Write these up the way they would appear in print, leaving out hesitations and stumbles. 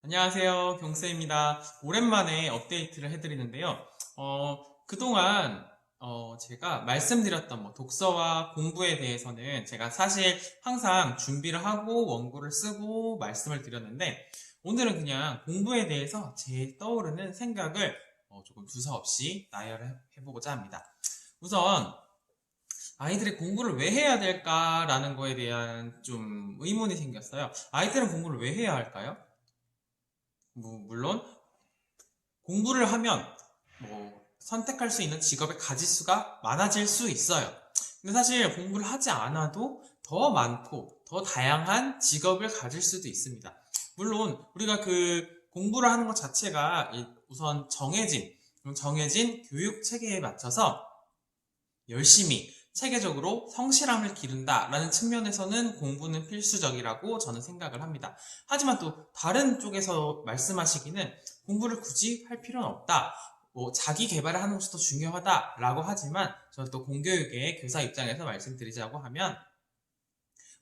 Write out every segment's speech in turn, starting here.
안녕하세요. 경쌤입니다. 오랜만에 업데이트를 해드리는데요. 그동안 제가 말씀드렸던 독서와 공부에 대해서는 제가 사실 항상 준비를 하고 원고를 쓰고 말씀을 드렸는데 오늘은 그냥 공부에 대해서 제 떠오르는 생각을 조금 두서없이 나열해보고자 합니다. 우선 아이들이 공부를 왜 해야 될까라는 거에 대한 좀 의문이 생겼어요. 아이들은 공부를 왜 해야 할까요? 물론 공부를 하면 선택할 수 있는 직업의 가짓수가 많아질 수 있어요. 근데 사실 공부를 하지 않아도 더 많고 더 다양한 직업을 가질 수도 있습니다. 물론 우리가 그 공부를 하는 것 자체가 우선 정해진 교육 체계에 맞춰서 열심히 체계적으로 성실함을 기른다라는 측면에서는 공부는 필수적이라고 저는 생각을 합니다. 하지만 또 다른 쪽에서 말씀하시기는 공부를 굳이 할 필요는 없다. 자기 개발을 하는 것이 더 중요하다라고 하지만 저는 또 공교육의 교사 입장에서 말씀드리자고 하면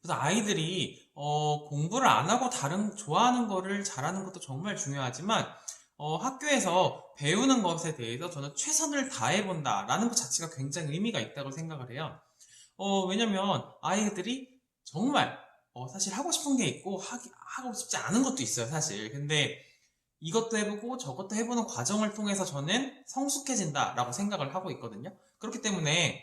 그래서 아이들이 공부를 안 하고 다른 좋아하는 거를 잘하는 것도 정말 중요하지만 학교에서 배우는 것에 대해서 저는 최선을 다해본다라는 것 자체가 굉장히 의미가 있다고 생각을 해요. 왜냐면 아이들이 정말 사실 하고 싶은 게 있고 하고 싶지 않은 것도 있어요, 사실. 근데 이것도 해보고 저것도 해보는 과정을 통해서 저는 성숙해진다라고 생각을 하고 있거든요. 그렇기 때문에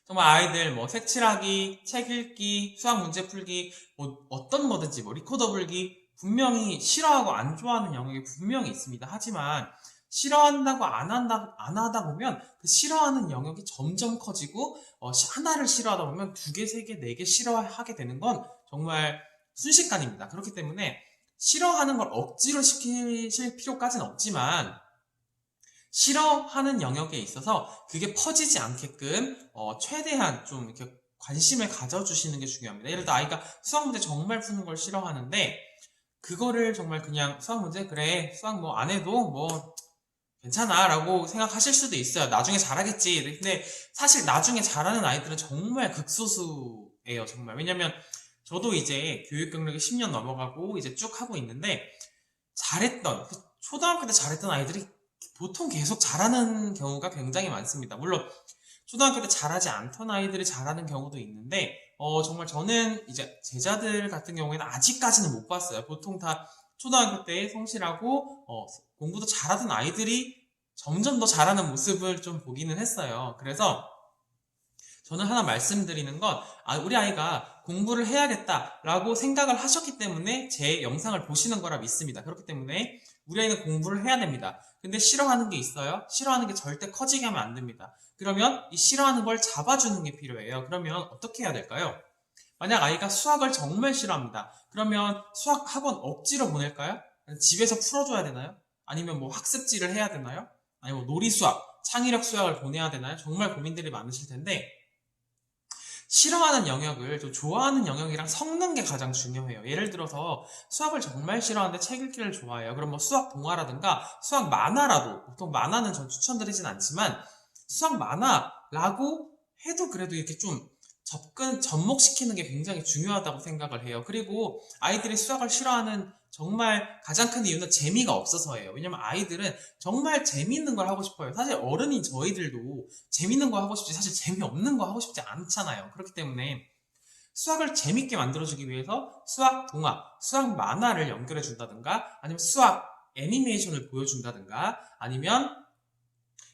정말 아이들 색칠하기, 책 읽기, 수학 문제 풀기, 어떤 거든지 리코더 불기 분명히 싫어하고 안 좋아하는 영역이 분명히 있습니다. 하지만 싫어한다고 안 하다 보면 그 싫어하는 영역이 점점 커지고 하나를 싫어하다 보면 두 개, 세 개, 네 개 싫어하게 되는 건 정말 순식간입니다. 그렇기 때문에 싫어하는 걸 억지로 시키실 필요까지는 없지만 싫어하는 영역에 있어서 그게 퍼지지 않게끔 최대한 좀 이렇게 관심을 가져주시는 게 중요합니다. 예를 들어 아이가 수학 문제 정말 푸는 걸 싫어하는데 그거를 정말 그냥 수학 문제 그래 수학 안 해도 괜찮아 라고 생각하실 수도 있어요. 나중에 잘하겠지. 근데 사실 나중에 잘하는 아이들은 정말 극소수예요. 정말. 왜냐면 저도 이제 교육 경력이 10년 넘어가고 이제 쭉 하고 있는데 잘했던 초등학교 때 잘했던 아이들이 보통 계속 잘하는 경우가 굉장히 많습니다. 물론 초등학교 때 잘하지 않던 아이들이 잘하는 경우도 있는데 정말 저는 이제 제자들 같은 경우에는 아직까지는 못 봤어요. 보통 다 초등학교 때 성실하고 공부도 잘하던 아이들이 점점 더 잘하는 모습을 좀 보기는 했어요. 그래서 저는 하나 말씀드리는 건 우리 아이가 공부를 해야겠다라고 생각을 하셨기 때문에 제 영상을 보시는 거라 믿습니다. 그렇기 때문에 우리 아이는 공부를 해야 됩니다. 근데 싫어하는 게 있어요. 싫어하는 게 절대 커지게 하면 안 됩니다. 그러면 이 싫어하는 걸 잡아주는 게 필요해요. 그러면 어떻게 해야 될까요? 만약 아이가 수학을 정말 싫어합니다. 그러면 수학 학원 억지로 보낼까요? 집에서 풀어줘야 되나요? 아니면 학습지를 해야 되나요? 아니면 놀이 수학, 창의력 수학을 보내야 되나요? 정말 고민들이 많으실 텐데 싫어하는 영역을 좀 좋아하는 영역이랑 섞는 게 가장 중요해요. 예를 들어서 수학을 정말 싫어하는데 책 읽기를 좋아해요. 그럼 수학 동화라든가 수학 만화라도 보통 만화는 전 추천드리진 않지만 수학 만화라고 해도 그래도 이렇게 좀 접목시키는 게 굉장히 중요하다고 생각을 해요. 그리고 아이들이 수학을 싫어하는 정말 가장 큰 이유는 재미가 없어서예요. 왜냐면 아이들은 정말 재미있는 걸 하고 싶어요. 사실 어른인 저희들도 재밌는 거 하고 싶지 사실 재미없는 거 하고 싶지 않잖아요. 그렇기 때문에 수학을 재밌게 만들어주기 위해서 수학 동화, 수학 만화를 연결해 준다든가 아니면 수학 애니메이션을 보여준다든가 아니면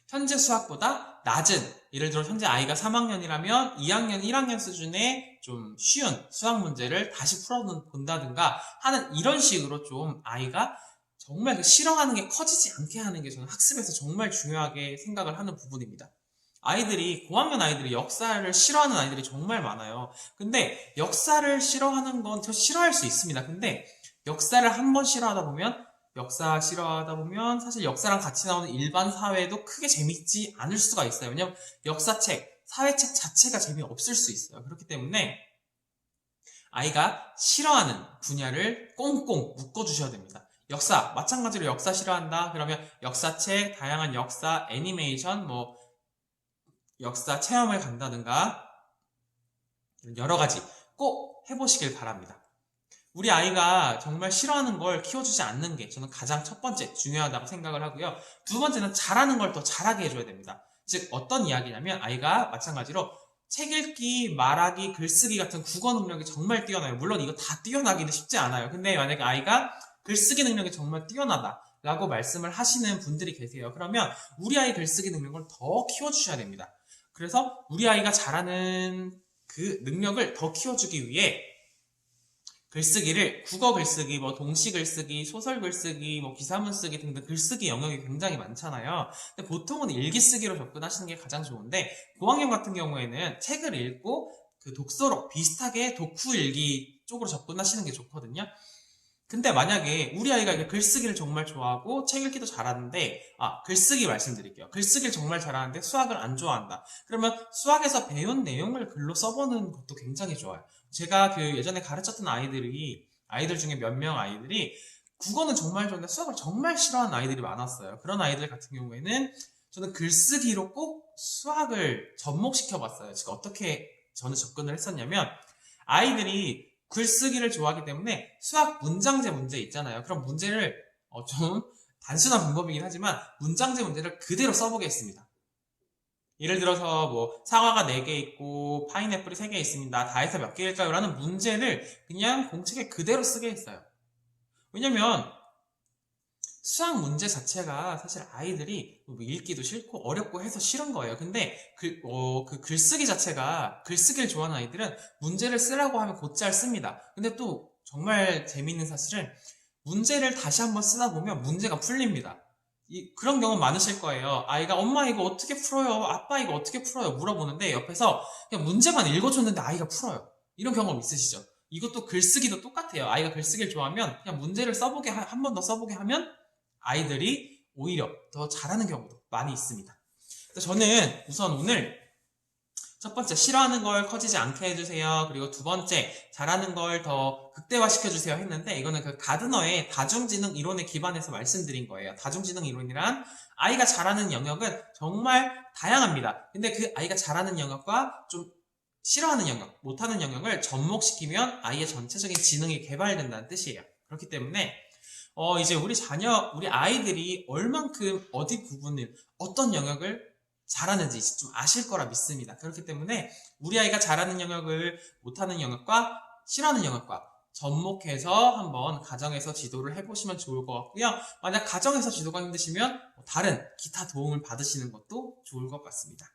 현재 수학보다 낮은 예를 들어 현재 아이가 3학년이라면 2학년, 1학년 수준의 좀 쉬운 수학 문제를 다시 풀어본다든가 하는 이런 식으로 좀 아이가 정말 그 싫어하는 게 커지지 않게 하는 게 저는 학습에서 정말 중요하게 생각을 하는 부분입니다. 아이들이 고학년 아이들이 역사를 싫어하는 아이들이 정말 많아요. 근데 역사를 싫어하는 건 저 싫어할 수 있습니다. 근데 역사를 한 번 싫어하다 보면 역사 싫어하다 보면 사실 역사랑 같이 나오는 일반 사회도 크게 재밌지 않을 수가 있어요. 왜냐면 역사책, 사회책 자체가 재미없을 수 있어요. 그렇기 때문에 아이가 싫어하는 분야를 꽁꽁 묶어주셔야 됩니다. 역사, 마찬가지로 역사 싫어한다? 그러면 역사책, 다양한 역사, 애니메이션, 역사 체험을 간다든가 여러 가지 꼭 해보시길 바랍니다. 우리 아이가 정말 싫어하는 걸 키워주지 않는 게 저는 가장 첫 번째 중요하다고 생각을 하고요. 두 번째는 잘하는 걸 더 잘하게 해줘야 됩니다. 즉 어떤 이야기냐면 아이가 마찬가지로 책 읽기, 말하기, 글쓰기 같은 국어 능력이 정말 뛰어나요. 물론 이거 다 뛰어나기는 쉽지 않아요. 근데 만약에 아이가 글쓰기 능력이 정말 뛰어나다 라고 말씀을 하시는 분들이 계세요. 그러면 우리 아이 글쓰기 능력을 더 키워주셔야 됩니다. 그래서 우리 아이가 잘하는 그 능력을 더 키워주기 위해 글쓰기를 국어 글쓰기, 뭐 동시 글쓰기, 소설 글쓰기, 뭐 기사문 쓰기 등등 글쓰기 영역이 굉장히 많잖아요. 근데 보통은 일기 쓰기로 접근하시는 게 가장 좋은데 고학년 같은 경우에는 책을 읽고 그 독서록 비슷하게 독후 일기 쪽으로 접근하시는 게 좋거든요. 근데 만약에 우리 아이가 이게 글쓰기를 정말 좋아하고 책 읽기도 잘하는데 글쓰기 말씀드릴게요. 글쓰기를 정말 잘하는데 수학을 안 좋아한다. 그러면 수학에서 배운 내용을 글로 써보는 것도 굉장히 좋아요. 제가 그 예전에 가르쳤던 아이들 중에 몇 명 아이들이 국어는 정말 좋은데 수학을 정말 싫어하는 아이들이 많았어요. 그런 아이들 같은 경우에는 저는 글쓰기로 꼭 수학을 접목시켜 봤어요. 제가 어떻게 저는 접근을 했었냐면 아이들이 글쓰기를 좋아하기 때문에 수학 문장제 문제 있잖아요. 그럼 문제를 좀 단순한 방법이긴 하지만 문장제 문제를 그대로 써보게 했습니다. 예를 들어서 뭐 사과가 4개 있고 파인애플이 3개 있습니다. 다 해서 몇 개일까요? 라는 문제를 그냥 공책에 그대로 쓰게 했어요. 왜냐면 수학 문제 자체가 사실 아이들이 뭐 읽기도 싫고 어렵고 해서 싫은 거예요. 근데 그 글쓰기 자체가 글쓰기를 좋아하는 아이들은 문제를 쓰라고 하면 곧잘 씁니다. 근데 또 정말 재미있는 사실은 문제를 다시 한번 쓰다 보면 문제가 풀립니다. 그런 경우 많으실 거예요. 아이가 엄마 이거 어떻게 풀어요? 아빠 이거 어떻게 풀어요? 물어보는데 옆에서 그냥 문제만 읽어줬는데 아이가 풀어요. 이런 경험 있으시죠? 이것도 글쓰기도 똑같아요. 아이가 글쓰기를 좋아하면 그냥 문제를 써보게 한 번 더 써보게 하면 아이들이 오히려 더 잘하는 경우도 많이 있습니다. 그래서 저는 우선 오늘 첫 번째 싫어하는 걸 커지지 않게 해주세요. 그리고 두 번째 잘하는 걸 더 극대화시켜주세요 했는데 이거는 그 가드너의 다중지능 이론에 기반해서 말씀드린 거예요. 다중지능 이론이란 아이가 잘하는 영역은 정말 다양합니다. 근데 그 아이가 잘하는 영역과 좀 싫어하는 영역, 못하는 영역을 접목시키면 아이의 전체적인 지능이 개발된다는 뜻이에요. 그렇기 때문에 이제 우리 아이들이 얼만큼 어디 부분을, 어떤 영역을 잘하는지 좀 아실 거라 믿습니다. 그렇기 때문에 우리 아이가 잘하는 영역을 못하는 영역과 싫어하는 영역과 접목해서 한번 가정에서 지도를 해보시면 좋을 것 같고요. 만약 가정에서 지도가 힘드시면 다른 기타 도움을 받으시는 것도 좋을 것 같습니다.